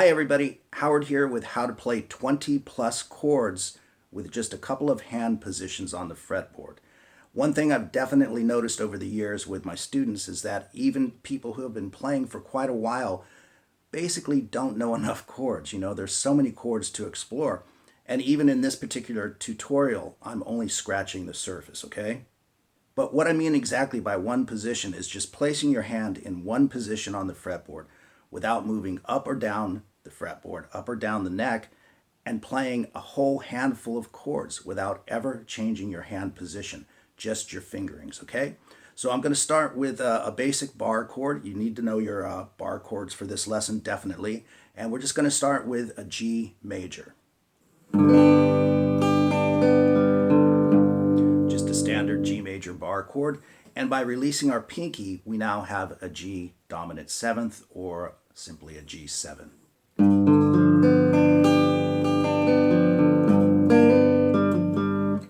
Hi everybody, Howard here with how to play 20 plus chords with just a couple of hand positions on the fretboard. One thing I've definitely noticed over the years with my students is that even people who have been playing for quite a while basically don't know enough chords. You know, there's so many chords to explore. And even in this particular tutorial, I'm only scratching the surface, okay? But what I mean exactly by one position is just placing your hand in one position on the fretboard without moving up or down the fretboard, up or down the neck, and playing a whole handful of chords without ever changing your hand position, just your fingerings, okay? So I'm going to start with a basic bar chord. You need to know your bar chords for this lesson, definitely. And we're just going to start with a G major. Just a standard G major bar chord. And by releasing our pinky, we now have a G dominant seventh, or simply a G7.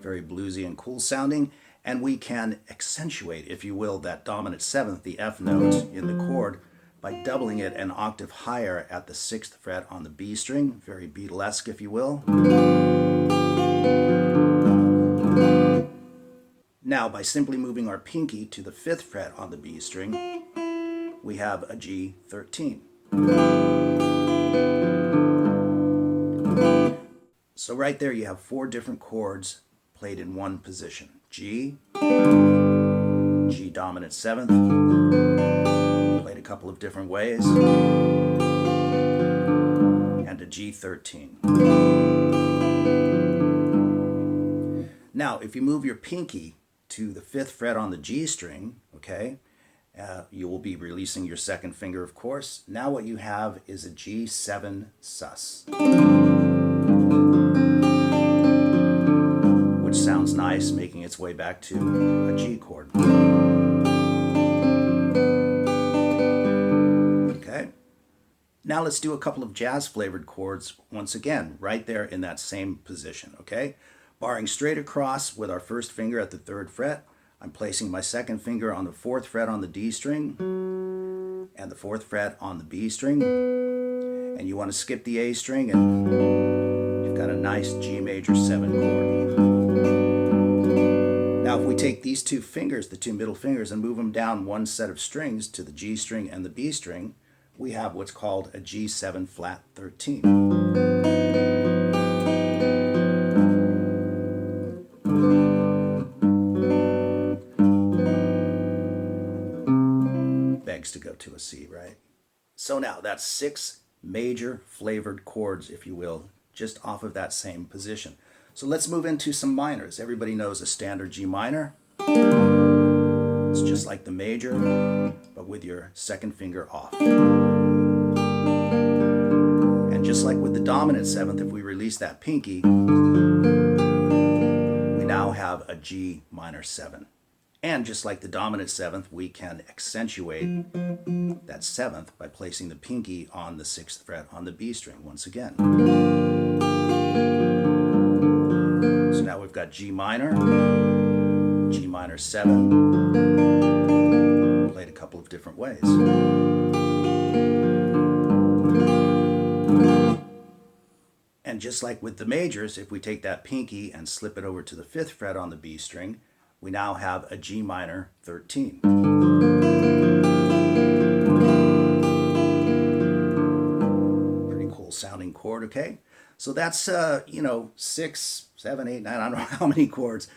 Very bluesy and cool sounding. And we can accentuate, if you will, that dominant seventh, the F note in the chord, by doubling it an octave higher at the 6th fret on the B string. Very Beatlesque, if you will. Now, by simply moving our pinky to the 5th fret on the B string, we have a G13. So right there you have 4 different chords played in one position. G, G dominant 7th, played a couple of different ways, and a G13. Now, if you move your pinky to the 5th fret on the G string, okay, you will be releasing your 2nd finger, of course. Now what you have is a G7 sus, which sounds nice, making its way back to a G chord. Okay. Now let's do a couple of jazz-flavored chords once again, right there in that same position, okay? Barring straight across with our 1st finger at the 3rd fret, I'm placing my 2nd finger on the 4th fret on the D string and the 4th fret on the B string. And you want to skip the A string and you've got a nice G major 7 chord. Now if we take these 2 fingers, the 2 middle fingers, and move them down one set of strings to the G string and the B string, we have what's called a G7 flat 13. Begs to go to a C, right? So now that's 6 major flavored chords, if you will, just off of that same position. So let's move into some minors. Everybody knows a standard G minor. It's just like the major, but with your 2nd finger off. And just like with the dominant 7th, if we release that pinky, we now have a G minor 7. And just like the dominant 7th, we can accentuate that 7th by placing the pinky on the 6th fret on the B string once again. So now we've got G minor 7, played a couple of different ways. And just like with the majors, if we take that pinky and slip it over to the 5th fret on the B string, we now have a G minor 13. Pretty cool sounding chord, okay? So that's, 6, 7, 8, 9, I don't know how many chords,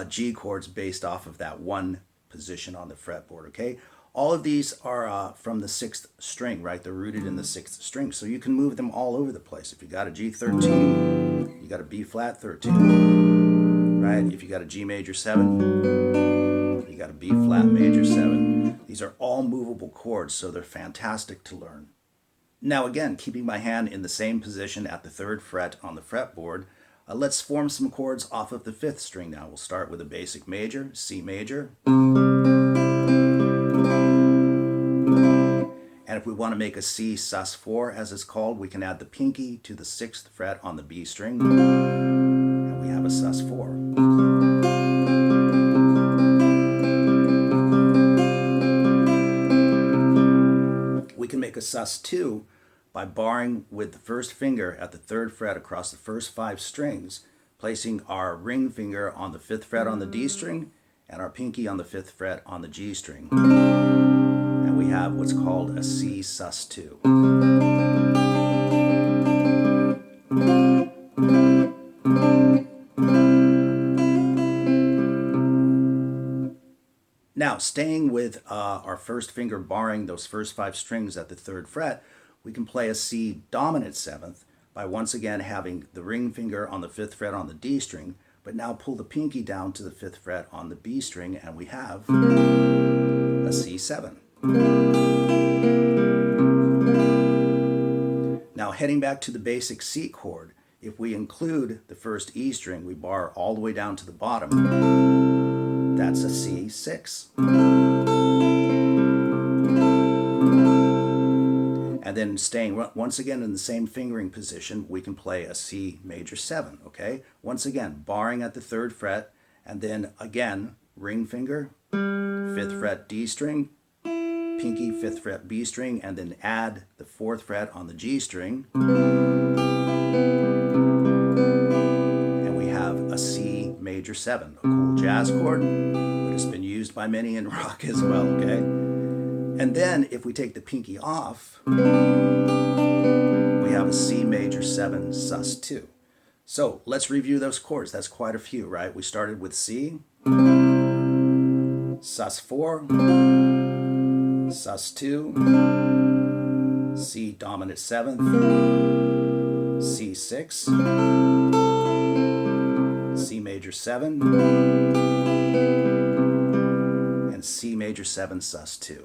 G chords based off of that one position on the fretboard, okay? All of these are from the 6th string, right? They're rooted in the 6th string, so you can move them all over the place. If you got a G13, you got a B flat 13, right? If you got a G major 7, you got a B flat major 7. These are all movable chords, so they're fantastic to learn. Now again, keeping my hand in the same position at the 3rd fret on the fretboard, let's form some chords off of the 5th string now. We'll start with a basic major, C major. And if we want to make a C sus4, as it's called, we can add the pinky to the 6th fret on the B string, and we have a sus4. We can make a sus2 by barring with the first finger at the 3rd fret across the first 5 strings, placing our ring finger on the 5th fret on the D string and our pinky on the 5th fret on the G string. And we have what's called a C sus2. Now, staying with our first finger barring those first 5 strings at the 3rd fret, we can play a C dominant 7th by once again having the ring finger on the 5th fret on the D string, but now pull the pinky down to the 5th fret on the B string, and we have a C7. Now, heading back to the basic C chord, if we include the first E string, we bar all the way down to the bottom. That's a C6. And then staying once again in the same fingering position, we can play a C major 7, okay? Once again, barring at the 3rd fret, and then again, ring finger, 5th fret D string, pinky 5th fret B string, and then add the 4th fret on the G string. And we have a C major 7, a cool jazz chord, but it's been used by many in rock as well, okay? And then if we take the pinky off, we have a C major 7 sus2. So let's review those chords. That's quite a few, right? We started with C, sus4, sus2, C dominant 7th, C6, C major 7, and C major 7 sus2.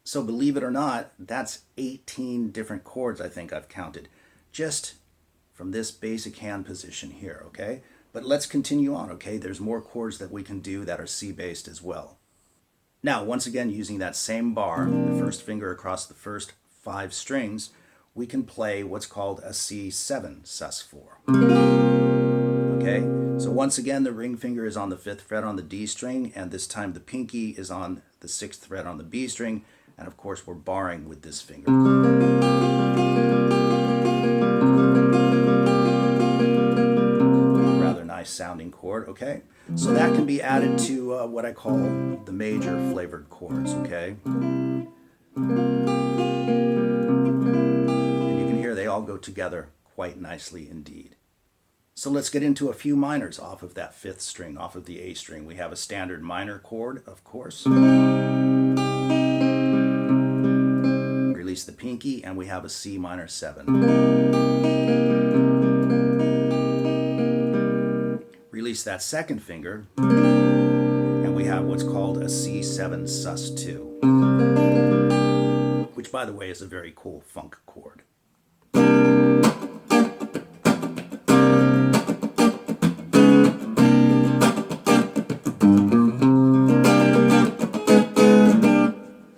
So believe it or not, that's 18 different chords I think I've counted just from this basic hand position here, okay? But let's continue on, okay? There's more chords that we can do that are C-based as well. Now, once again, using that same bar, the first finger across the first 5 strings, we can play what's called a C7 sus4. Okay? So once again, the ring finger is on the 5th fret on the D string, and this time the pinky is on the 6th fret on the B string, and of course we're barring with this finger. Rather nice sounding chord, okay? So that can be added to what I call the major flavored chords, okay? And you can hear they all go together quite nicely indeed. So let's get into a few minors off of that 5th string, off of the A string. We have a standard minor chord, of course. Release the pinky, and we have a C minor 7. Release that second finger, and we have what's called a C7 sus2, which, by the way, is a very cool funk chord.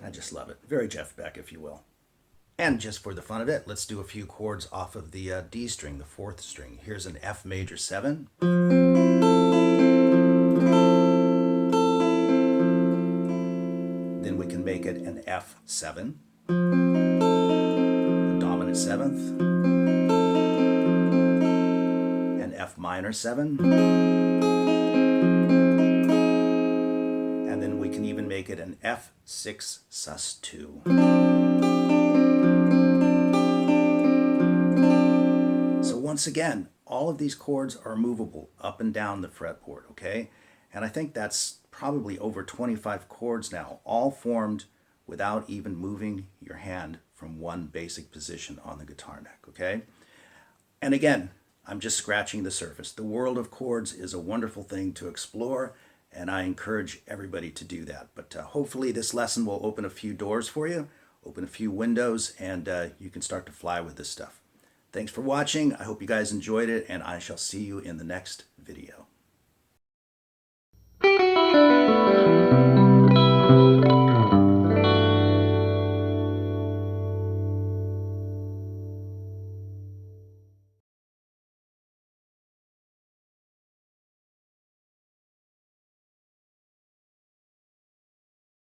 I just love it. Very Jeff Beck, if you will. And just for the fun of it, let's do a few chords off of the D string, the 4th string. Here's an F major 7. Then we can make it an F7, a dominant 7th, an F minor 7, and then we can even make it an F6 sus2. Once again, all of these chords are movable up and down the fretboard, okay? And I think that's probably over 25 chords now, all formed without even moving your hand from one basic position on the guitar neck, okay? And again, I'm just scratching the surface. The world of chords is a wonderful thing to explore, and I encourage everybody to do that. But hopefully this lesson will open a few doors for you, open a few windows, and you can start to fly with this stuff. Thanks for watching. I hope you guys enjoyed it, and I shall see you in the next video.